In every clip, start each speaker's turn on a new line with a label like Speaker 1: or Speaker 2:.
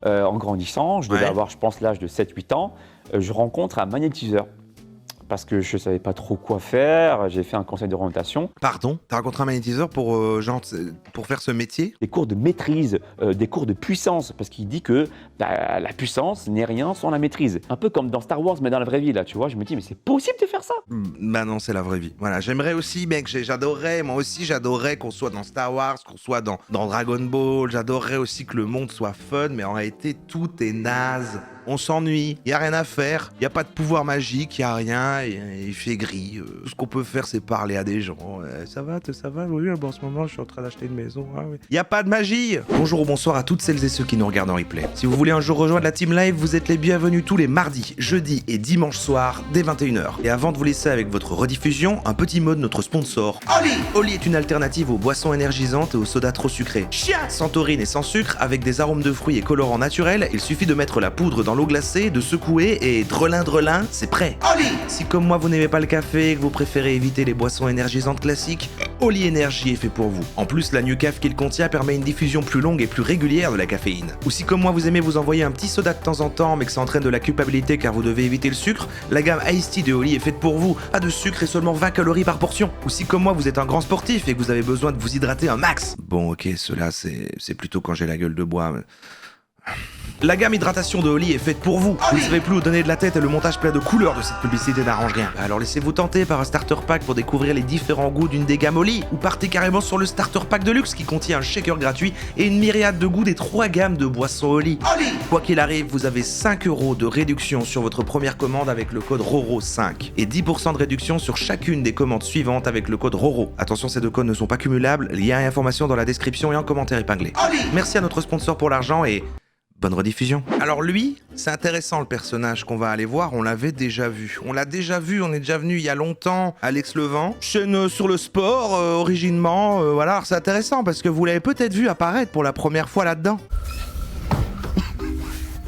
Speaker 1: En grandissant, je devais avoir, je pense, l'âge de 7-8 ans, je rencontre un magnétiseur. Parce que je savais pas trop quoi faire, j'ai fait un conseil d'orientation.
Speaker 2: Pardon? T'as rencontré un magnétiseur pour, pour faire ce métier?
Speaker 1: Des cours de maîtrise, des cours de puissance, parce qu'il dit que la puissance n'est rien sans la maîtrise. Un peu comme dans Star Wars, mais dans la vraie vie, là, tu vois. Je me dis, mais c'est possible de faire ça?
Speaker 2: Bah non, c'est la vraie vie. Voilà, j'aimerais aussi, mec, moi aussi j'adorerais qu'on soit dans Star Wars, qu'on soit dans Dragon Ball, j'adorerais aussi que le monde soit fun, mais en réalité, tout est naze. On s'ennuie, y a rien à faire, y a pas de pouvoir magique, y a rien, il fait gris. Tout ce qu'on peut faire, c'est parler à des gens. Ça va, oui, en ce moment, je suis en train d'acheter une maison. Ah, oui. Y a pas de magie. Bonjour ou bonsoir à toutes celles et ceux qui nous regardent en replay. Si vous voulez un jour rejoindre la Team Live, vous êtes les bienvenus tous les mardis, jeudis et dimanches soirs dès 21h. Et avant de vous laisser avec votre rediffusion, un petit mot de notre sponsor, Oli. Oli est une alternative aux boissons énergisantes et aux sodas trop sucrés. Chien, sans taurine et sans sucre, avec des arômes de fruits et colorants naturels, il suffit de mettre la poudre dans l'eau glacée, de secouer et drelin, c'est prêt. Oli. Si comme moi vous n'aimez pas le café et que vous préférez éviter les boissons énergisantes classiques, Oli Energy est fait pour vous. En plus, la Nucaf qu'il contient permet une diffusion plus longue et plus régulière de la caféine. Ou si comme moi vous aimez vous envoyer un petit soda de temps en temps mais que ça entraîne de la culpabilité car vous devez éviter le sucre, la gamme Iced Tea de Oli est faite pour vous. Pas de sucre et seulement 20 calories par portion. Ou si comme moi vous êtes un grand sportif et que vous avez besoin de vous hydrater un max. Bon ok, cela c'est plutôt quand j'ai la gueule de bois. Mais... La gamme hydratation de Oli est faite pour vous. Vous ne savez plus où donner de la tête et le montage plein de couleurs de cette publicité n'arrange rien. Alors laissez-vous tenter par un starter pack pour découvrir les différents goûts d'une des gammes Oli. Ou partez carrément sur le starter pack de luxe qui contient un shaker gratuit et une myriade de goûts des 3 gammes de boissons Oli. Quoi qu'il arrive, vous avez 5 € de réduction sur votre première commande avec le code RORO5 et 10% de réduction sur chacune des commandes suivantes avec le code RORO. Attention, ces deux codes ne sont pas cumulables, lien et information dans la description et en commentaire épinglé. Merci à notre sponsor pour l'argent et... bonne rediffusion. Alors lui, c'est intéressant le personnage qu'on va aller voir, on l'avait déjà vu. On l'a déjà vu, on est déjà venu il y a longtemps, Alex Levent, chaîne sur le sport, originement, voilà. Alors, c'est intéressant parce que vous l'avez peut-être vu apparaître pour la première fois là-dedans.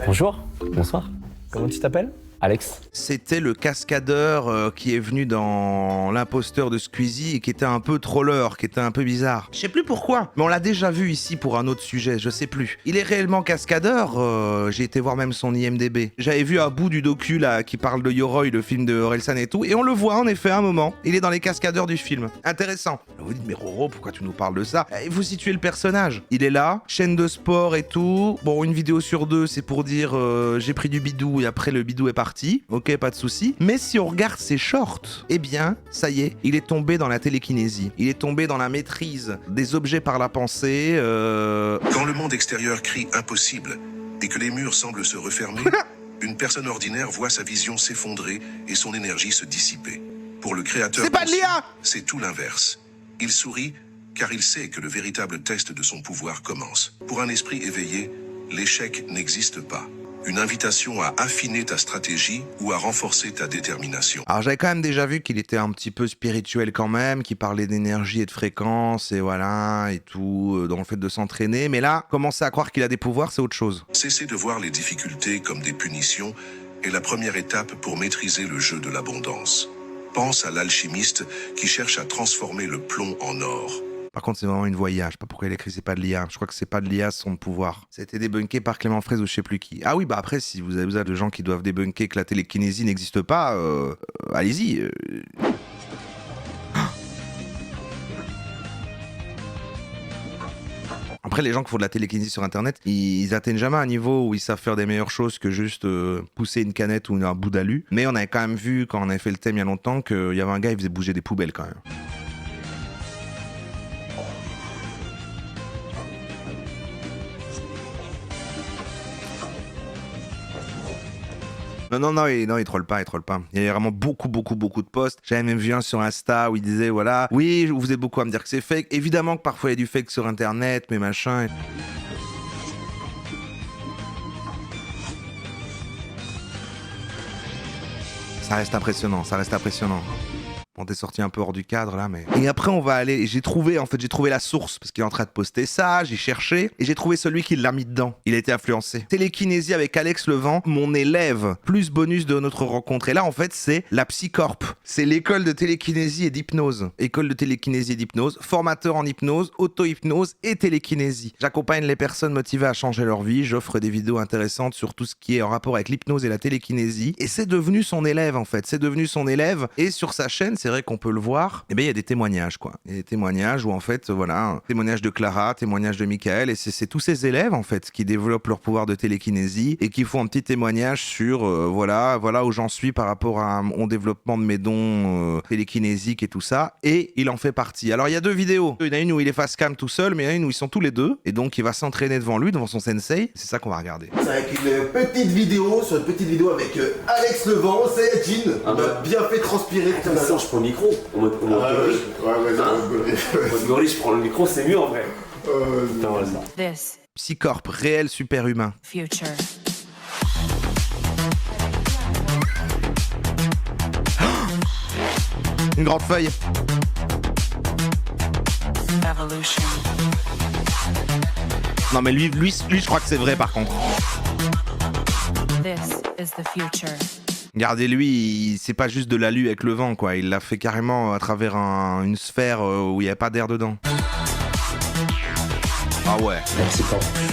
Speaker 3: Bonjour, bonsoir. Comment tu t'appelles? Alex.
Speaker 2: C'était le cascadeur qui est venu dans l'imposteur de Squeezie et qui était un peu troller, qui était un peu bizarre. Je sais plus pourquoi, mais on l'a déjà vu ici pour un autre sujet, je sais plus. Il est réellement cascadeur, j'ai été voir même son IMDb. J'avais vu un bout du docu là qui parle de Yoroi, le film de Orelsan et tout, et on le voit en effet un moment. Il est dans les cascadeurs du film. Intéressant. Alors vous dites, mais Roro, pourquoi tu nous parles de ça? Et vous situez le personnage. Il est là, chaîne de sport et tout. Bon, une vidéo sur 2, c'est pour dire j'ai pris du bidou et après le bidou est parti. Ok, pas de souci. Mais si on regarde ses shorts, eh bien, ça y est, il est tombé dans la télékinésie. Il est tombé dans la maîtrise des objets par la pensée.
Speaker 4: Quand le monde extérieur crie impossible et que les murs semblent se refermer, une personne ordinaire voit sa vision s'effondrer et son énergie se dissiper. Pour le créateur,
Speaker 2: C'est pas de l'IA!
Speaker 4: C'est tout l'inverse. Il sourit car il sait que le véritable test de son pouvoir commence. Pour un esprit éveillé, l'échec n'existe pas. Une invitation à affiner ta stratégie ou à renforcer ta détermination.
Speaker 2: Alors j'avais quand même déjà vu qu'il était un petit peu spirituel quand même, qu'il parlait d'énergie et de fréquence et voilà et tout, dans le fait de s'entraîner. Mais là, commencer à croire qu'il a des pouvoirs, c'est autre chose.
Speaker 4: Cesser de voir les difficultés comme des punitions est la première étape pour maîtriser le jeu de l'abondance. Pense à l'alchimiste qui cherche à transformer le plomb en or.
Speaker 2: Par contre, c'est vraiment une voix IA. Je sais pas pourquoi il écrit c'est pas de l'IA. Je crois que c'est pas de l'IA, son pouvoir. Ça a été débunké par Clément Fraise ou je sais plus qui. Ah oui, bah après, si vous avez besoin de gens qui doivent débunker que la télékinésie n'existe pas, allez-y. Après, les gens qui font de la télékinésie sur Internet, ils atteignent jamais un niveau où ils savent faire des meilleures choses que juste pousser une canette ou un bout d'alu. Mais on avait quand même vu, quand on avait fait le thème il y a longtemps, qu'il y avait un gars qui faisait bouger des poubelles quand même. Non, il troll pas. Il y a vraiment beaucoup de posts. J'avais même vu un sur Insta où il disait, voilà, oui, vous êtes beaucoup à me dire que c'est fake. Évidemment que parfois il y a du fake sur Internet, mais machin. Ça reste impressionnant. On t'est sorti un peu hors du cadre là, mais. Et après, on va aller. J'ai trouvé la source parce qu'il est en train de poster ça. J'ai cherché et j'ai trouvé celui qui l'a mis dedans. Il a été influencé. Télékinésie avec Alex Levent, mon élève, plus bonus de notre rencontre. Et là, en fait, c'est la Psycorp. C'est l'école de télékinésie et d'hypnose. École de télékinésie et d'hypnose, formateur en hypnose, auto-hypnose et télékinésie. J'accompagne les personnes motivées à changer leur vie. J'offre des vidéos intéressantes sur tout ce qui est en rapport avec l'hypnose et la télékinésie. Et c'est devenu son élève, en fait. C'est devenu son élève. Et sur sa chaîne, c'est vrai qu'on peut le voir, eh bien, il y a des témoignages, quoi. Il y a des témoignages où, en fait, voilà, témoignage de Clara, témoignage de Michael, et c'est tous ces élèves, en fait, qui développent leur pouvoir de télékinésie et qui font un petit témoignage sur, voilà où j'en suis par rapport à mon développement de mes dons télékinésiques et tout ça, et il en fait partie. Alors, il y a 2 vidéos. Il y en a une où il est face cam tout seul, mais il y en a une où ils sont tous les deux, et donc il va s'entraîner devant lui, devant son sensei. C'est ça qu'on va regarder.
Speaker 5: C'est avec une petite vidéo, avec Alex Levent, Sayajin. On m'a bien fait transpirer tout à l'heure.
Speaker 6: Je prends le micro. En mode gorille. En mode gorille, je prends le micro, c'est mieux en vrai. Putain, voilà ça.
Speaker 7: This
Speaker 2: Psycorp, réel super-humain.
Speaker 7: future.
Speaker 2: Une grande feuille.
Speaker 7: Evolution.
Speaker 2: Non, mais lui, je crois que c'est vrai, par contre.
Speaker 7: This is the future.
Speaker 2: Regardez, lui, c'est pas juste de l'alu avec le vent, quoi. Il l'a fait carrément à travers une sphère où il n'y a pas d'air dedans. Ah ouais.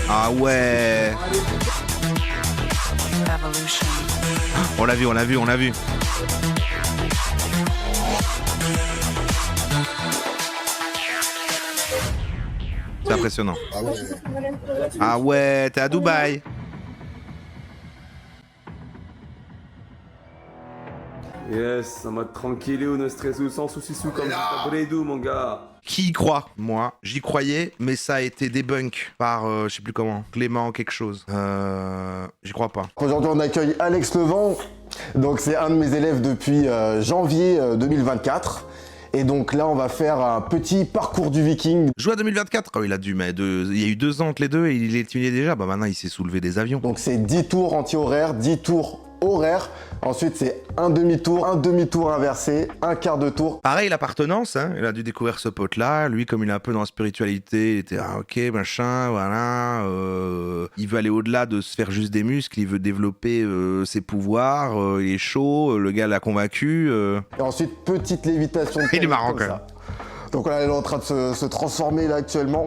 Speaker 2: Ah ouais.
Speaker 7: Evolution.
Speaker 2: On l'a vu. C'est impressionnant. Ah ouais, t'es à Dubaï.
Speaker 6: Yes, en mode tranquillou, no stress ou sans souci sous comme Bredou, mon gars.
Speaker 2: Qui y croit? Moi, j'y croyais, mais ça a été débunk par, je sais plus comment, Clément quelque chose. J'y crois pas.
Speaker 5: Aujourd'hui, on accueille Alex Levent. Donc, c'est un de mes élèves depuis janvier 2024. Et donc là, on va faire un petit parcours du viking.
Speaker 2: Joue à 2024. Oh, il y a eu 2 ans entre les deux et il est tuné déjà. Bah maintenant, il s'est soulevé des avions.
Speaker 5: Donc, c'est 10 tours anti-horaires, 10 tours horaires. Ensuite, c'est un demi-tour inversé, un quart de tour.
Speaker 2: Pareil, l'appartenance, hein. Il a dû découvrir ce pote-là. Lui, comme il est un peu dans la spiritualité, il était ok, machin, voilà. Il veut aller au-delà de se faire juste des muscles. Il veut développer ses pouvoirs. Il est chaud. Le gars l'a convaincu.
Speaker 5: Et ensuite, petite lévitation.
Speaker 2: Il est marrant
Speaker 5: comme
Speaker 2: quand
Speaker 5: ça.
Speaker 2: même.
Speaker 5: Donc là, elle est en train de se transformer là actuellement.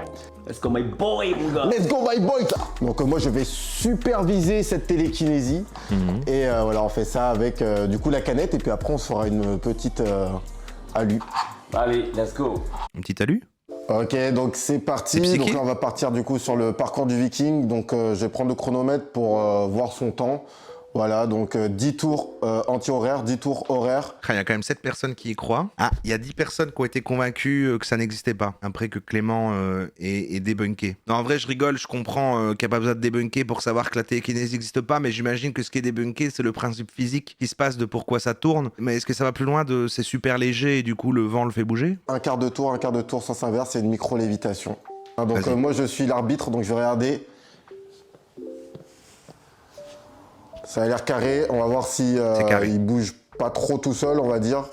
Speaker 6: Let's go, my boy, mon gars.
Speaker 5: Let's go my boy. Donc moi je vais superviser cette télékinésie et voilà on fait ça avec du coup la canette et puis après on se fera une petite alu.
Speaker 6: Allez, let's go.
Speaker 2: Une petite alu.
Speaker 5: Ok donc c'est parti,
Speaker 2: C'est psyché.
Speaker 5: donc là on va partir du coup sur le parcours du viking, donc je vais prendre le chronomètre pour voir son temps. Voilà, donc 10 tours anti-horaires, 10 tours horaires.
Speaker 2: Il y a quand même 7 personnes qui y croient. Ah, il y a 10 personnes qui ont été convaincues que ça n'existait pas, après que Clément ait débunké. Non, en vrai, je rigole, je comprends qu'il n'y a pas besoin de débunker pour savoir que la télékinésie n'existe pas, mais j'imagine que ce qui est débunké, c'est le principe physique qui se passe de pourquoi ça tourne. Mais est-ce que ça va plus loin de c'est super léger et du coup le vent le fait bouger?
Speaker 5: Un quart de tour, sens inverse, c'est une micro-lévitation. Ah, donc
Speaker 2: Vas-y.
Speaker 5: moi je suis l'arbitre, donc je vais regarder. Ça a l'air carré, on va voir si
Speaker 2: carré.
Speaker 5: il bouge pas trop tout seul, on va dire.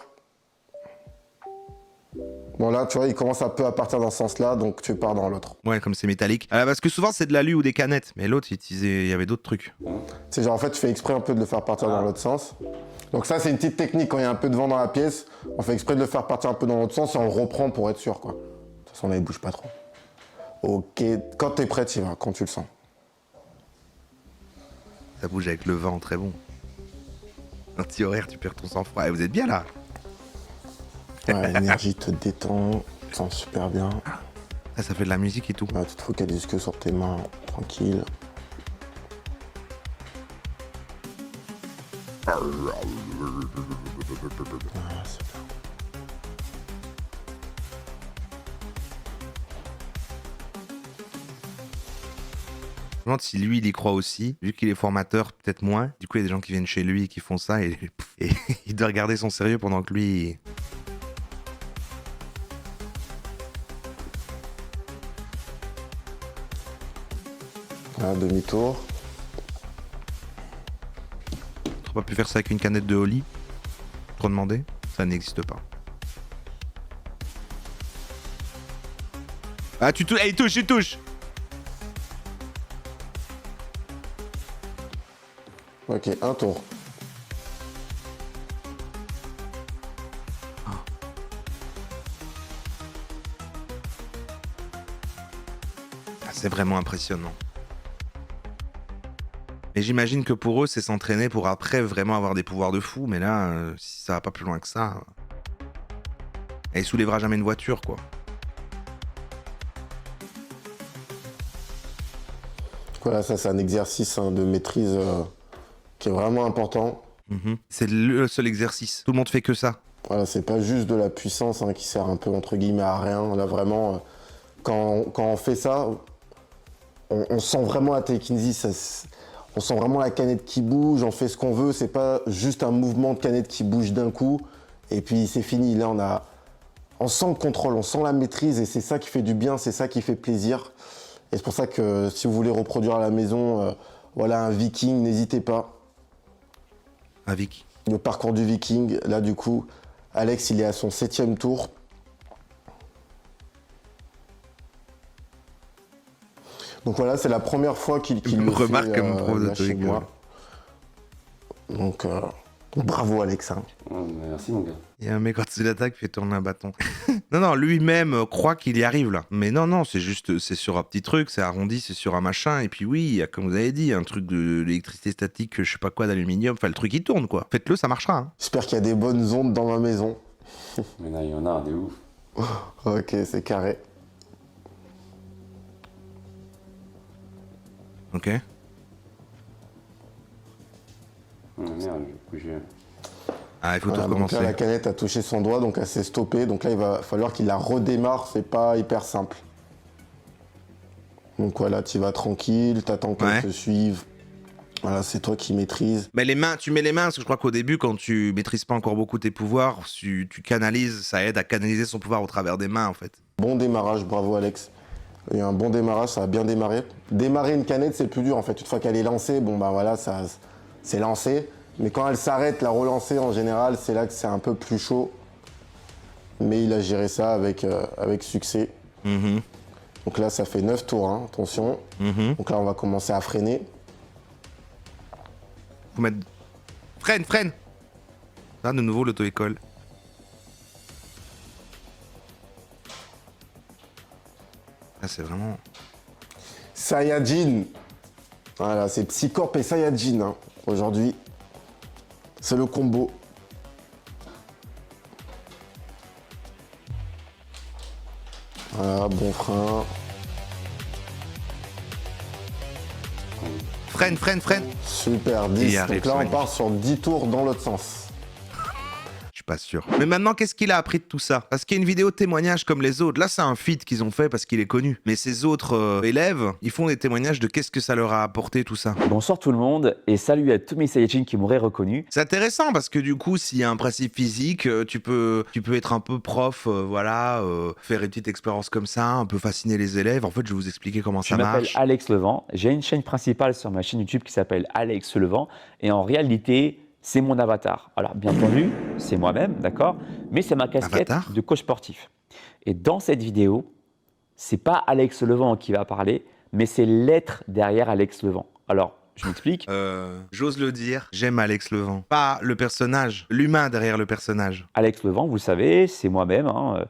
Speaker 5: Bon là, tu vois, il commence un peu à partir dans ce sens-là, donc tu pars dans l'autre.
Speaker 2: Ouais, comme c'est métallique. Parce que souvent c'est de l'alu ou des canettes, mais l'autre il y avait d'autres trucs.
Speaker 5: C'est genre en fait, tu fais exprès un peu de le faire partir dans l'autre sens. Donc ça, c'est une petite technique, quand il y a un peu de vent dans la pièce, on fait exprès de le faire partir un peu dans l'autre sens et on le reprend pour être sûr, quoi. De toute façon, là, il bouge pas trop. Ok, quand t'es prêt, tu y vas, quand tu le sens.
Speaker 2: Ça bouge avec le vent, très bon. Anti-horaire, tu perds ton sang-froid. Et vous êtes bien là?
Speaker 5: Ouais, l'énergie te détend, tu te sens super bien.
Speaker 2: Ah, ça fait de la musique et tout.
Speaker 5: Ouais, tu te focalises que sur tes mains, tranquille. Ah, c'est bien.
Speaker 2: Je me demande si lui, il y croit aussi. Vu qu'il est formateur, peut-être moins. Du coup, il y a des gens qui viennent chez lui et qui font ça et il doit regarder son sérieux pendant que lui...
Speaker 5: Ah, demi-tour.
Speaker 2: On pas pu faire ça avec une canette de Oli? Trop demandé? Ça n'existe pas. Ah, tu touches. Il touche, il touche.
Speaker 5: Ok, un tour.
Speaker 2: Ah, c'est vraiment impressionnant. Et j'imagine que pour eux, c'est s'entraîner pour après vraiment avoir des pouvoirs de fou. Mais là, si ça va pas plus loin que ça... Elle soulèvera jamais une voiture, quoi.
Speaker 5: Voilà, ça c'est un exercice de maîtrise qui est vraiment important.
Speaker 2: C'est le seul exercice. Tout le monde fait que ça.
Speaker 5: Voilà, c'est pas juste de la puissance qui sert un peu entre guillemets à rien. Là vraiment, quand on fait ça, on sent vraiment la Taekinzi, on sent vraiment la canette qui bouge, on fait ce qu'on veut, c'est pas juste un mouvement de canette qui bouge d'un coup et puis c'est fini. Là on sent le contrôle, on sent la maîtrise et c'est ça qui fait du bien, c'est ça qui fait plaisir. Et c'est pour ça que si vous voulez reproduire à la maison, voilà un viking, n'hésitez pas.
Speaker 2: Un Vic.
Speaker 5: Le parcours du viking, là du coup, Alex il est à son 7e tour. Donc voilà, c'est la première fois qu'il le
Speaker 2: Remarque
Speaker 5: fait
Speaker 2: comme pro de
Speaker 5: là, chez
Speaker 2: truc,
Speaker 5: moi. Donc bravo Alex. Hein.
Speaker 6: Merci mon gars.
Speaker 2: Il y a un mec quand il attaque qui fait tourner un bâton. Non, lui-même croit qu'il y arrive là. Mais non, c'est juste, c'est sur un petit truc, c'est arrondi, c'est sur un machin. Et puis oui, il y a, comme vous avez dit, un truc de l'électricité statique, je sais pas quoi, d'aluminium. Enfin, le truc il tourne quoi. Faites-le, ça marchera. Hein.
Speaker 5: J'espère qu'il y a des bonnes ondes dans ma maison.
Speaker 6: Mais là, il y en a, des ouf.
Speaker 5: Ok, c'est carré.
Speaker 2: Ok.
Speaker 6: Merde, j'ai bougé.
Speaker 2: Ah, il faut
Speaker 5: Voilà,
Speaker 2: tout
Speaker 5: donc
Speaker 2: recommencer.
Speaker 5: là, la canette a touché son doigt, donc elle s'est stoppée. Donc là, il va falloir qu'il la redémarre, c'est pas hyper simple. Donc voilà, tu vas tranquille, t'attends qu'elle
Speaker 2: Ouais.
Speaker 5: te suive. Voilà, c'est toi qui maîtrises.
Speaker 2: Mais les mains, tu mets les mains, parce que je crois qu'au début, quand tu maîtrises pas encore beaucoup tes pouvoirs, tu canalises, ça aide à canaliser son pouvoir au travers des mains en fait.
Speaker 5: Bon démarrage, bravo Alex. Il y a un bon démarrage, ça a bien démarré. Démarrer une canette, c'est le plus dur en fait. Une fois qu'elle est lancée, bon bah voilà, ça, c'est lancé. Mais quand elle s'arrête, la relancer en général, c'est là que c'est un peu plus chaud. Mais il a géré ça avec succès. Donc là, ça fait 9 tours, hein, attention. Donc là, on va commencer à freiner.
Speaker 2: Faut mettre... Freine. Là, de nouveau, l'auto-école. Là, c'est vraiment...
Speaker 5: Saiyajin. Voilà, c'est Psycorp et Saiyajin hein, aujourd'hui. C'est le combo. Voilà, bon frein.
Speaker 2: Freine.
Speaker 5: Super,
Speaker 2: Il
Speaker 5: 10.
Speaker 2: y arrive,
Speaker 5: Donc là,
Speaker 2: c'est
Speaker 5: on
Speaker 2: magnifique.
Speaker 5: part sur 10 tours dans l'autre sens.
Speaker 2: Je suis pas sûr. Mais maintenant, qu'est-ce qu'il a appris de tout ça? Parce qu'il y a une vidéo témoignage comme les autres. Là, c'est un feat qu'ils ont fait parce qu'il est connu. Mais ces autres élèves, ils font des témoignages de qu'est-ce que ça leur a apporté tout ça.
Speaker 1: Bonsoir tout le monde et salut à tous mes Saiyajins qui m'auraient reconnu.
Speaker 2: C'est intéressant parce que du coup, s'il y a un principe physique, tu peux être un peu prof, faire une petite expérience comme ça, un peu fasciner les élèves. En fait, je vais vous expliquer comment
Speaker 1: Je
Speaker 2: ça
Speaker 1: m'appelle
Speaker 2: marche.
Speaker 1: Alex Levent. J'ai une chaîne principale sur ma chaîne YouTube qui s'appelle Alex Levent. Et en réalité, c'est mon avatar. Alors, bien entendu, c'est moi-même, d'accord? Mais c'est ma casquette
Speaker 2: Avatar
Speaker 1: de coach sportif. Et dans cette vidéo, c'est pas Alex Levent qui va parler, mais c'est l'être derrière Alex Levent. Alors, je m'explique.
Speaker 2: J'ose le dire, j'aime Alex Levent. Pas le personnage, l'humain derrière le personnage.
Speaker 1: Alex Levent, vous le savez, c'est moi-même. Hein.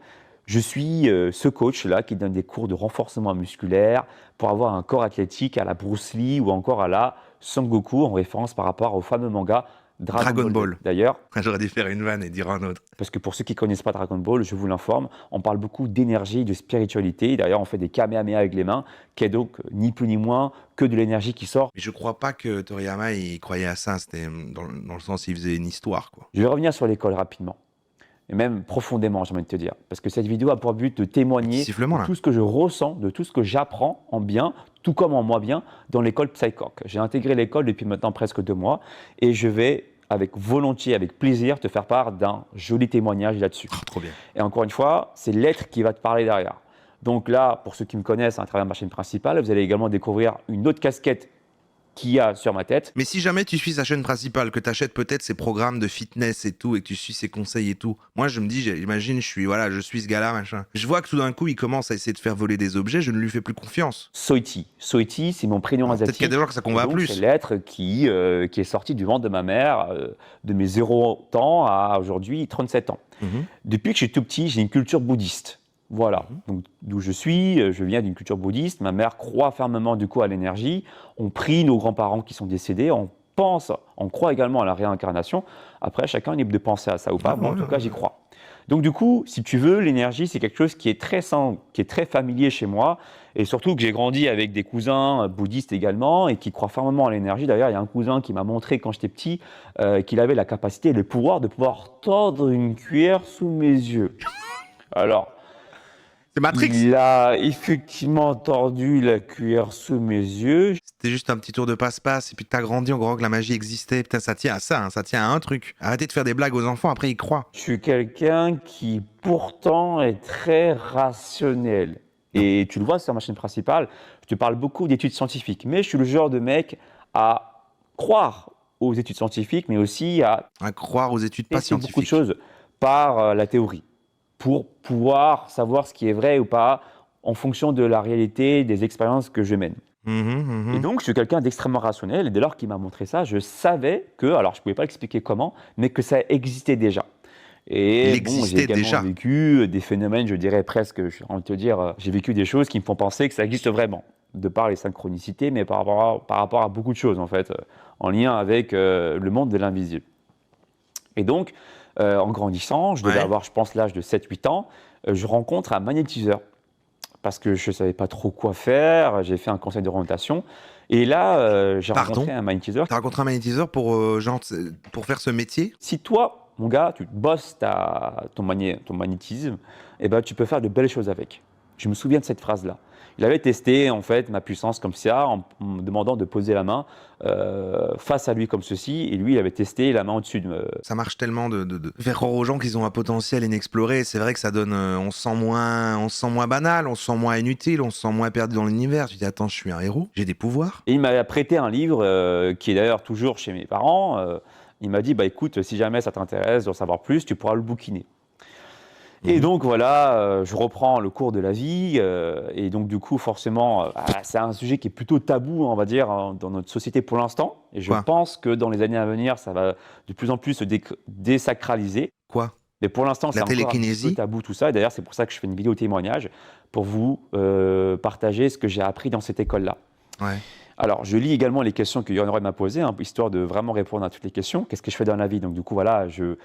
Speaker 1: Je suis ce coach-là qui donne des cours de renforcement musculaire pour avoir un corps athlétique à la Bruce Lee ou encore à la Son Goku, en référence par rapport au fameux manga Dragon Ball. D'ailleurs,
Speaker 2: J'aurais dû faire une vanne et dire un autre.
Speaker 1: parce que pour ceux qui ne connaissent pas Dragon Ball, je vous l'informe, on parle beaucoup d'énergie, de spiritualité. D'ailleurs, on fait des kamehameha avec les mains, qui est donc ni plus ni moins que de l'énergie qui sort.
Speaker 2: Mais je crois pas que Toriyama il croyait à ça, c'était dans le sens il faisait une histoire quoi.
Speaker 1: Je vais revenir sur l'école rapidement, et même profondément, j'ai envie de te dire, parce que cette vidéo a pour but de témoigner
Speaker 2: Petit sifflement,
Speaker 1: de
Speaker 2: là.
Speaker 1: tout ce que je ressens, de tout ce que j'apprends en bien, tout comme en moins bien, dans l'école Psycorp. J'ai intégré l'école depuis maintenant presque 2 mois, et je vais, avec volontiers, avec plaisir, te faire part d'un joli témoignage là-dessus.
Speaker 2: Oh, trop bien.
Speaker 1: Et encore une fois, c'est l'être qui va te parler derrière. Donc là, pour ceux qui me connaissent à travers ma chaîne principale, vous allez également découvrir une autre casquette qu'il y a sur ma tête.
Speaker 2: Mais si jamais tu suis sa chaîne principale, que tu achètes peut-être ses programmes de fitness et tout, et que tu suis ses conseils et tout, moi je me dis, j'imagine, je suis ce gars-là, machin. Je vois que tout d'un coup, il commence à essayer de faire voler des objets, je ne lui fais plus confiance.
Speaker 1: Soiti. Soiti, c'est mon prénom asiatique.
Speaker 2: Peut-être qu'il y a des gens que ça convainc
Speaker 1: Donc,
Speaker 2: plus.
Speaker 1: c'est l'être qui est sorti du ventre de ma mère, de mes 0 ans à aujourd'hui 37 ans. Depuis que je suis tout petit, j'ai une culture bouddhiste. Voilà, donc d'où je viens d'une culture bouddhiste. Ma mère croit fermement du coup à l'énergie. On prie nos grands-parents qui sont décédés. On croit également à la réincarnation. Après, chacun est libre de penser à ça ou pas. Moi, en tout cas, j'y crois. Donc du coup, si tu veux, l'énergie, c'est quelque chose qui est très sain, qui est très familier chez moi. Et surtout que j'ai grandi avec des cousins bouddhistes également et qui croient fermement à l'énergie. D'ailleurs, il y a un cousin qui m'a montré quand j'étais petit qu'il avait la capacité et le pouvoir de pouvoir tordre une cuillère sous mes yeux. Alors,
Speaker 2: C'est Matrix.
Speaker 1: il a effectivement tordu la cuillère sous mes yeux.
Speaker 2: C'était juste un petit tour de passe-passe, et puis t'as grandi en croyant que la magie existait. Putain, ça tient à ça, hein, ça tient à un truc. Arrêtez de faire des blagues aux enfants, après ils croient.
Speaker 1: Je suis quelqu'un qui pourtant est très rationnel. Et tu le vois sur ma chaîne principale, je te parle beaucoup d'études scientifiques. Mais je suis le genre de mec à croire aux études scientifiques, mais aussi à
Speaker 2: À croire aux études pas
Speaker 1: tester beaucoup de
Speaker 2: scientifiques.
Speaker 1: choses par la théorie, pour pouvoir savoir ce qui est vrai ou pas en fonction de la réalité des expériences que je mène. Et donc, je suis quelqu'un d'extrêmement rationnel, et dès lors qu'il m'a montré ça, je savais que, alors je ne pouvais pas expliquer comment, mais que ça existait déjà. Et
Speaker 2: Il
Speaker 1: bon,
Speaker 2: existait
Speaker 1: j'ai également
Speaker 2: déjà.
Speaker 1: vécu des phénomènes, je dirais presque, je suis en train de te dire, j'ai vécu des choses qui me font penser que ça existe vraiment, de par les synchronicités, mais par rapport à beaucoup de choses, en fait, en lien avec le monde de l'invisible. Et donc, en grandissant, je devais
Speaker 2: Ouais.
Speaker 1: avoir, je pense, l'âge de 7-8 ans, je rencontre un magnétiseur. Parce que je ne savais pas trop quoi faire, j'ai fait un conseil d'orientation. Et là, j'ai
Speaker 2: Pardon
Speaker 1: rencontré un magnétiseur.
Speaker 2: T'as rencontré un magnétiseur pour, pour faire ce métier?
Speaker 1: Si toi, mon gars, tu bosses ton magnétisme, eh ben, tu peux faire de belles choses avec. Je me souviens de cette phrase-là. Il avait testé en fait ma puissance comme ça en me demandant de poser la main face à lui comme ceci, et lui il avait testé la main au-dessus de
Speaker 2: Ça marche tellement de faire croire aux gens qu'ils ont un potentiel inexploré. C'est vrai que ça donne, on se sent moins banal, on se sent moins inutile, on se sent moins perdu dans l'univers. Tu dis attends, je suis un héros, j'ai des pouvoirs.
Speaker 1: Et il m'a prêté un livre qui est d'ailleurs toujours chez mes parents. Il m'a dit bah écoute, si jamais ça t'intéresse d'en savoir plus, tu pourras le bouquiner. Et donc voilà, je reprends le cours de la vie, et donc du coup forcément, c'est un sujet qui est plutôt tabou, on va dire, dans notre société pour l'instant. Et je
Speaker 2: Quoi
Speaker 1: pense que dans les années à venir, ça va de plus en plus se désacraliser.
Speaker 2: Quoi?
Speaker 1: Mais pour l'instant, c'est
Speaker 2: La
Speaker 1: encore un petit
Speaker 2: télékinésie
Speaker 1: peu tabou tout ça. Et d'ailleurs, c'est pour ça que je fais une vidéo témoignage pour vous partager ce que j'ai appris dans cette école-là.
Speaker 2: Ouais.
Speaker 1: Alors, je lis également les questions que Yohann m'a posées, hein, histoire de vraiment répondre à toutes les questions. Qu'est-ce que je fais dans la vie? Donc du coup, voilà, je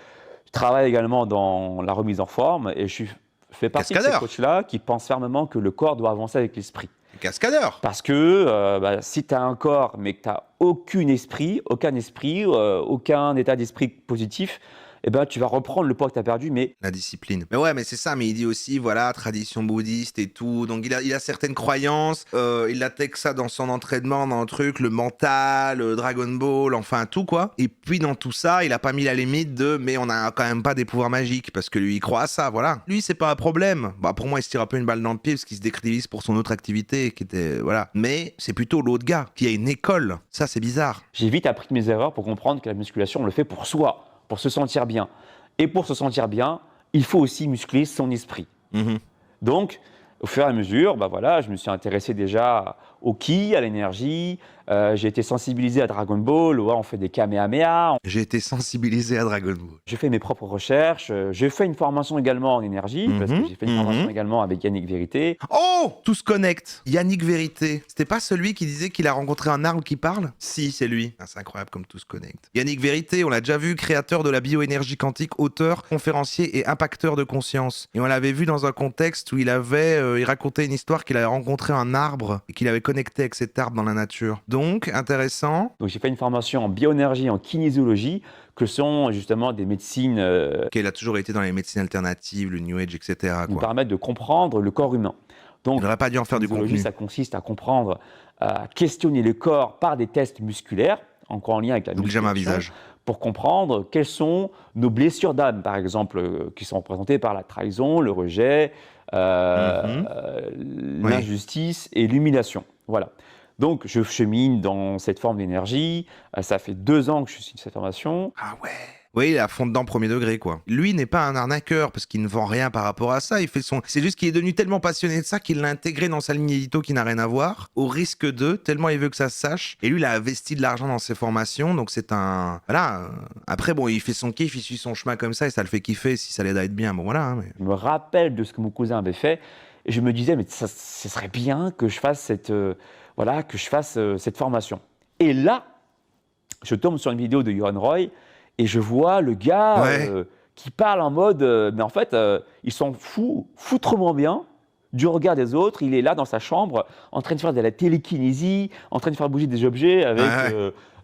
Speaker 1: travaille également dans la remise en forme et je fais partie de ces
Speaker 2: Cascadeur.
Speaker 1: coachs-là qui pensent fermement que le corps doit avancer avec l'esprit.
Speaker 2: Cascadeur.
Speaker 1: Parce que si tu as un corps mais que tu n'as aucun esprit, aucun état d'esprit positif, eh ben, tu vas reprendre le poids que tu as perdu, mais
Speaker 2: La discipline. Mais ouais, mais c'est ça, mais il dit aussi, voilà, tradition bouddhiste et tout. Donc il a certaines croyances, il intègre ça dans son entraînement, dans le truc, le mental, Dragon Ball, enfin tout quoi. Et puis dans tout ça, il a pas mis la limite de, mais on a quand même pas des pouvoirs magiques, parce que lui il croit à ça, voilà. Lui c'est pas un problème. Bah pour moi il se tire un peu une balle dans le pied, parce qu'il se décrédibilise pour son autre activité, qui était, voilà. Mais c'est plutôt l'autre gars, qui a une école. Ça c'est bizarre.
Speaker 1: j'ai vite appris de mes erreurs pour comprendre que la musculation, on le fait pour soi, pour se sentir bien. Et pour se sentir bien, il faut aussi muscler son esprit. Donc, au fur et à mesure, je me suis intéressé déjà au ki, à l'énergie. J'ai été sensibilisé à Dragon Ball, où on fait des Kamehameha.
Speaker 2: J'ai été sensibilisé à Dragon Ball.
Speaker 1: J'ai fait mes propres recherches. J'ai fait une formation également en énergie, parce que j'ai fait une formation également avec Yannick Vérité.
Speaker 2: Oh, tout se connecte. Yannick Vérité. C'était pas celui qui disait qu'il a rencontré un arbre qui parle? Si, c'est lui. Ah, c'est incroyable comme tout se connecte. Yannick Vérité, on l'a déjà vu, créateur de la bioénergie quantique, auteur, conférencier et impacteur de conscience. Et on l'avait vu dans un contexte où il racontait une histoire qu'il avait rencontré un arbre et qu'il avait connecté avec cet arbre dans la nature. Donc, intéressant.
Speaker 1: Donc j'ai fait une formation en bioénergie, en kinésiologie, que sont justement des médecines
Speaker 2: Qu'il a toujours été dans les médecines alternatives, le New Age, etc.
Speaker 1: qui nous
Speaker 2: Quoi.
Speaker 1: permettent de comprendre le corps humain. Donc,
Speaker 2: Il n'aurait pas dû en faire du
Speaker 1: kinésiologie,
Speaker 2: contenu.
Speaker 1: ça consiste à comprendre, à questionner le corps par des tests musculaires, encore en lien avec la
Speaker 2: Donc, j'aime un
Speaker 1: musculation,
Speaker 2: visage.
Speaker 1: pour comprendre quelles sont nos blessures d'âme, par exemple, qui sont représentées par la trahison, le rejet, l'injustice et l'humiliation. Voilà. Donc, je chemine dans cette forme d'énergie. Ça fait 2 ans que je suis dans cette formation.
Speaker 2: Ah ouais. Oui, il est à fond dedans premier degré, quoi. Lui n'est pas un arnaqueur parce qu'il ne vend rien par rapport à ça. Il fait son. C'est juste qu'il est devenu tellement passionné de ça qu'il l'a intégré dans sa ligne édito qui n'a rien à voir, au risque de, tellement il veut que ça se sache. Et lui, il a investi de l'argent dans ses formations, donc c'est un. Voilà. Après, bon, il fait son kiff, il suit son chemin comme ça et ça le fait kiffer si ça l'aide à être bien. Bon, voilà. Mais...
Speaker 1: Je me rappelle de ce que mon cousin avait fait et je me disais, mais ça, ce serait bien que je fasse cette formation. Et là, je tombe sur une vidéo de Yohan Roy et je vois le gars qui parle en mode, mais en fait, il s'en fout foutrement bien du regard des autres. Il est là dans sa chambre, en train de faire de la télékinésie, en train de faire bouger des objets avec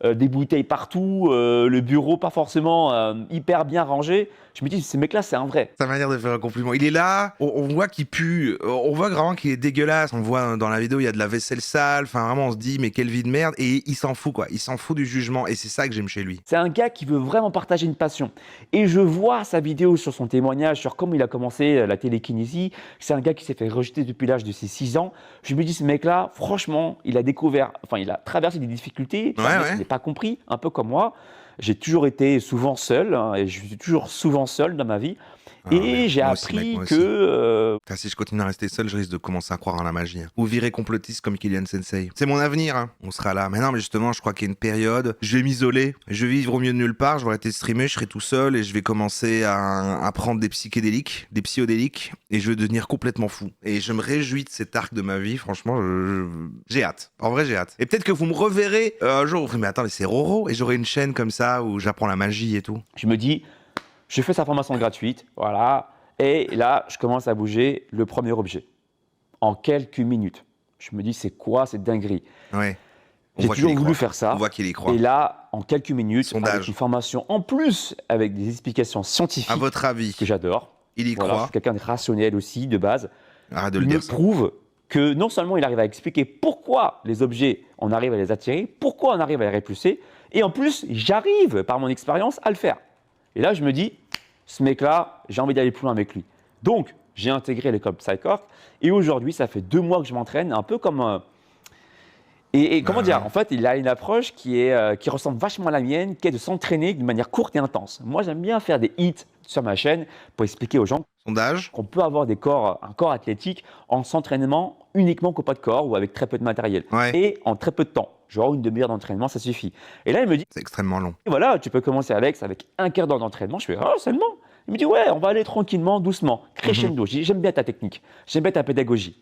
Speaker 1: des bouteilles partout, le bureau pas forcément hyper bien rangé. Je me dis, ce mec-là, c'est un vrai.
Speaker 2: Sa manière de faire un compliment. Il est là, on voit qu'il pue, on voit vraiment qu'il est dégueulasse. On voit dans la vidéo, il y a de la vaisselle sale. Enfin, vraiment, on se dit, mais quelle vie de merde. Et il s'en fout, quoi. Il s'en fout du jugement. Et c'est ça que j'aime chez lui.
Speaker 1: C'est un gars qui veut vraiment partager une passion. Et je vois sa vidéo sur son témoignage, sur comment il a commencé la télékinésie. C'est un gars qui s'est fait rejeter depuis l'âge de ses 6 ans. Je me dis, ce mec-là, franchement, il a traversé des difficultés. Il n'a pas compris, un peu comme moi. J'ai toujours été souvent seul, et je suis toujours souvent seul dans ma vie. Et j'ai appris que...
Speaker 2: Si je continue à rester seul, je risque de commencer à croire en la magie. Ou virer complotiste comme Kylian Sensei. C'est mon avenir, hein. On sera là. Mais non, mais justement, je crois qu'il y a une période, je vais m'isoler, je vais vivre au milieu de nulle part, je vais arrêter de streamer, je serai tout seul et je vais commencer à prendre des psychédéliques, des psyodéliques, et je vais devenir complètement fou. Et je me réjouis de cet arc de ma vie, franchement, j'ai hâte. En vrai, j'ai hâte. Et peut-être que vous me reverrez un jour, vous ferez, mais attends, c'est Roro, et j'aurai une chaîne comme ça où j'apprends la magie et tout.
Speaker 1: Je me dis... Je fais sa formation gratuite, voilà, et là, je commence à bouger le premier objet, en quelques minutes. Je me dis, c'est quoi cette dinguerie?
Speaker 2: Ouais.
Speaker 1: J'ai toujours voulu faire ça.
Speaker 2: On voit qu'il y croit.
Speaker 1: Et là, en quelques minutes,
Speaker 2: Sondage.
Speaker 1: avec une formation en plus, avec des explications scientifiques,
Speaker 2: à votre avis,
Speaker 1: que j'adore.
Speaker 2: Il y
Speaker 1: voilà,
Speaker 2: croit.
Speaker 1: Je suis quelqu'un de rationnel aussi, de base.
Speaker 2: Arrête de le
Speaker 1: il
Speaker 2: dire.
Speaker 1: me prouve que non seulement il arrive à expliquer pourquoi les objets, on arrive à les attirer, pourquoi on arrive à les repulser, et en plus, j'arrive, par mon expérience, à le faire. Et là, je me dis, ce mec-là, j'ai envie d'aller plus loin avec lui. Donc, j'ai intégré l'école Psycorp, et aujourd'hui, ça fait 2 mois que je m'entraîne, un peu comme... Et comment dire, en fait, il a une approche qui ressemble vachement à la mienne, qui est de s'entraîner d'une manière courte et intense. Moi, j'aime bien faire des hits sur ma chaîne pour expliquer aux gens
Speaker 2: Sondage.
Speaker 1: qu'on peut avoir un corps athlétique en s'entraînement uniquement qu'au pas de corps ou avec très peu de matériel. Et en très peu de temps. Genre une demi-heure d'entraînement, ça suffit. Et là, il me dit...
Speaker 2: C'est extrêmement long.
Speaker 1: Et voilà, tu peux commencer, Alex, avec 1 quart d'heure d'entraînement. Je fais, seulement. Il me dit, ouais, on va aller tranquillement, doucement, crescendo. Je dis, j'aime bien ta technique, j'aime bien ta pédagogie.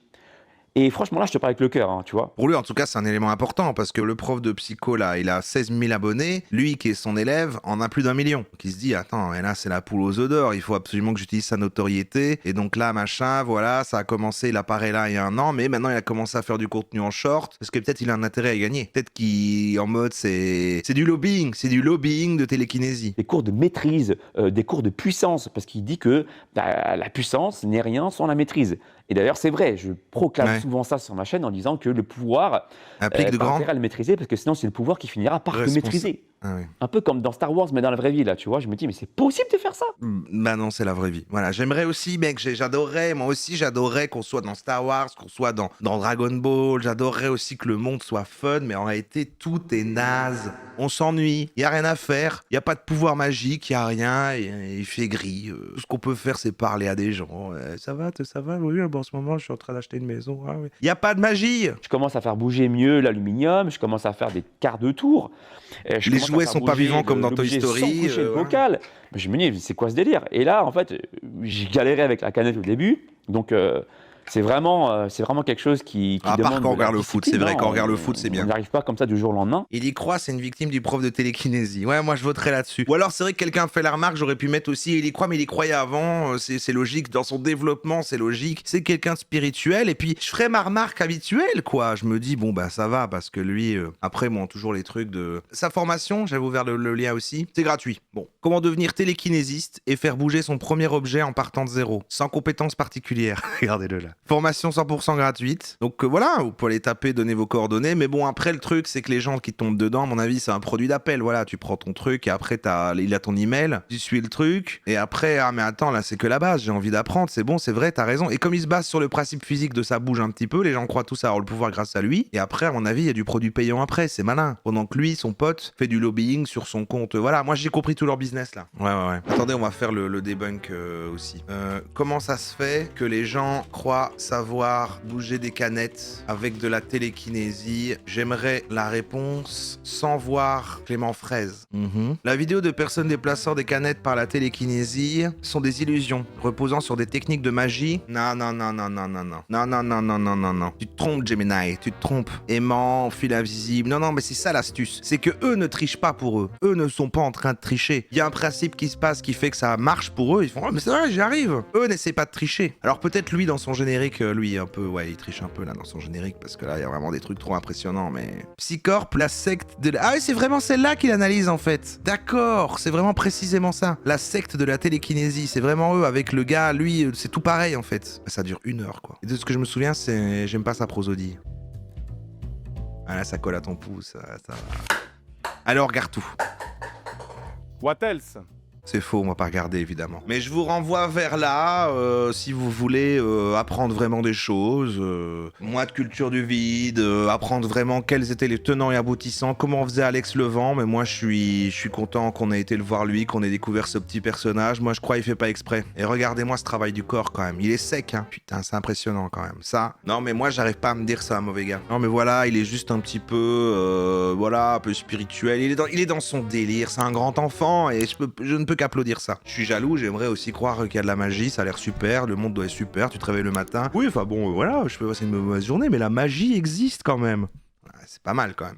Speaker 1: Et franchement, là, je te parle avec le cœur, tu vois.
Speaker 2: Pour lui, en tout cas, c'est un élément important parce que le prof de psycho, là, il a 16 000 abonnés. Lui, qui est son élève, en a plus d'1 million. Donc, il se dit, attends, et là, c'est la poule aux œufs d'or. Il faut absolument que j'utilise sa notoriété. Et donc là, machin, voilà, ça a commencé, il apparaît là il y a 1 an, mais maintenant, il a commencé à faire du contenu en short parce que peut-être il a un intérêt à gagner. Peut-être qu'en mode, c'est du lobbying. C'est du lobbying de télékinésie.
Speaker 1: Des cours de maîtrise, des cours de puissance, parce qu'il dit que la puissance n'est rien sans la maîtrise. Et d'ailleurs, c'est vrai, je proclame souvent ça sur ma chaîne en disant que le pouvoir
Speaker 2: implique de grands...
Speaker 1: à le maîtriser, parce que sinon, c'est le pouvoir qui finira par te maîtriser.
Speaker 2: Ah oui.
Speaker 1: Un peu comme dans Star Wars, mais dans la vraie vie, là, tu vois. Je me dis, mais c'est possible de faire ça?
Speaker 2: Bah non, c'est la vraie vie. Voilà, j'aimerais aussi, mec, moi aussi, j'adorerais qu'on soit dans Star Wars, qu'on soit dans Dragon Ball. J'adorerais aussi que le monde soit fun, mais en réalité, tout est naze. On s'ennuie, il y a rien à faire, il y a pas de pouvoir magique, il y a rien, il fait gris. Tout ce qu'on peut faire, c'est parler à des gens. Ça va, oui, bon, en ce moment, je suis en train d'acheter une maison. Ah, oui. Il y a pas de magie.
Speaker 1: Je commence à faire bouger mieux l'aluminium, je commence à faire des quarts de tour.
Speaker 2: Les jouets sont pas vivants comme dans Toy Story.
Speaker 1: Sans toucher le bocal. Je me dis, c'est quoi ce délire? Et là, en fait, j'ai galéré avec la canette au début. Donc, c'est vraiment quelque chose qui
Speaker 2: à
Speaker 1: demande
Speaker 2: part quand on regarde le foot, c'est vrai, quand on regarde le foot, c'est bien.
Speaker 1: On n'arrive pas comme ça du jour au lendemain.
Speaker 2: Il y croit, c'est une victime du prof de télékinésie. Ouais, moi je voterais là-dessus. Ou alors c'est vrai que quelqu'un fait la remarque, j'aurais pu mettre aussi, il y croit, mais il y croyait avant, c'est logique, dans son développement, c'est logique. C'est quelqu'un de spirituel, et puis je ferais ma remarque habituelle, quoi. Je me dis, bon, bah ça va, parce que lui, après, bon, toujours les trucs de... Sa formation, j'avais ouvert le lien aussi, c'est gratuit. Bon, comment devenir télékinésiste et faire bouger son premier objet en partant de zéro, sans compétences particulières. Regardez-le là. Formation 100% gratuite. Donc voilà, vous pouvez aller taper, donner vos coordonnées. Mais bon, après, le truc, c'est que les gens qui tombent dedans, à mon avis, c'est un produit d'appel. Voilà, tu prends ton truc et après, il a ton email, tu suis le truc. Et après, ah mais attends, là, c'est que la base, j'ai envie d'apprendre. C'est bon, c'est vrai, t'as raison. Et comme il se base sur le principe physique de ça bouge un petit peu, les gens croient tous avoir le pouvoir grâce à lui. Et après, à mon avis, il y a du produit payant après. C'est malin. Pendant que lui, son pote, fait du lobbying sur son compte. Voilà, moi, j'ai compris tout leur business là. Ouais. Attendez, on va faire le debunk aussi. Comment ça se fait que les gens croient savoir bouger des canettes avec de la télékinésie? J'aimerais la réponse sans voir Clément Fraise. La vidéo de personnes déplaçant des canettes par la télékinésie sont des illusions reposant sur des techniques de magie. Non. Tu te trompes, Gemini, tu te trompes. Aimant, fil invisible. Non, mais c'est ça l'astuce. C'est que eux ne trichent pas pour eux. Eux ne sont pas en train de tricher. Il y a un principe qui se passe qui fait que ça marche pour eux. Ils font, oh, mais c'est vrai, j'y arrive. Eux n'essaient pas de tricher. Alors peut-être lui dans son générique, lui un peu, ouais, il triche un peu là dans son générique parce que là il y a vraiment des trucs trop impressionnants. Mais Psycorp, la secte de la... Ah oui, c'est vraiment celle-là qu'il analyse en fait. D'accord, c'est vraiment précisément ça. La secte de la télékinésie, c'est vraiment eux avec le gars, lui, c'est tout pareil en fait. Ça dure 1 heure quoi. Et de ce que je me souviens, c'est j'aime pas sa prosodie. Ah là, ça colle à ton pouce. Ça... Alors regarde tout.
Speaker 8: What else?
Speaker 2: C'est faux, on va pas regarder évidemment. Mais je vous renvoie vers là, si vous voulez apprendre vraiment des choses. Moi de culture du vide, apprendre vraiment quels étaient les tenants et aboutissants, comment faisait Alex Levent. Mais moi je suis content qu'on ait été le voir lui, qu'on ait découvert ce petit personnage. Moi je crois qu'il fait pas exprès. Et regardez-moi ce travail du corps quand même. Il est sec, hein. Putain, c'est impressionnant quand même. Ça, non mais moi j'arrive pas à me dire ça, mauvais gars. Non mais voilà, il est juste un petit peu, voilà, un peu spirituel. Il est dans son délire. C'est un grand enfant et je ne peux qu'applaudir ça. Je suis jaloux, j'aimerais aussi croire qu'il y a de la magie, ça a l'air super, le monde doit être super, tu te réveilles le matin. Oui, enfin bon, voilà, je peux passer une mauvaise journée, mais la magie existe quand même. C'est pas mal quand même.